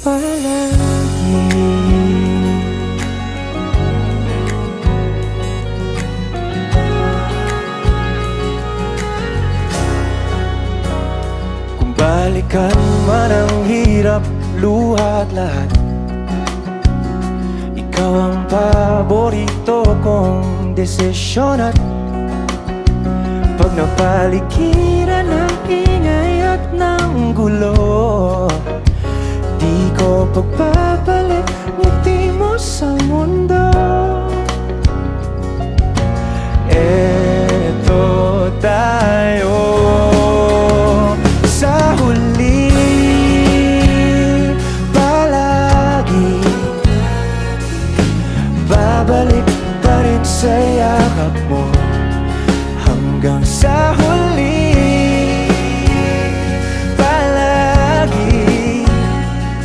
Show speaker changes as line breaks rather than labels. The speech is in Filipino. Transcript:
palagi. Kung balikan man ang hirap, luha at lahat, ikaw ang paborito kong desisyon. At pag napaligiran ng ingay at ng gulo, di ko pagbabalik ngiti mo sa mundo.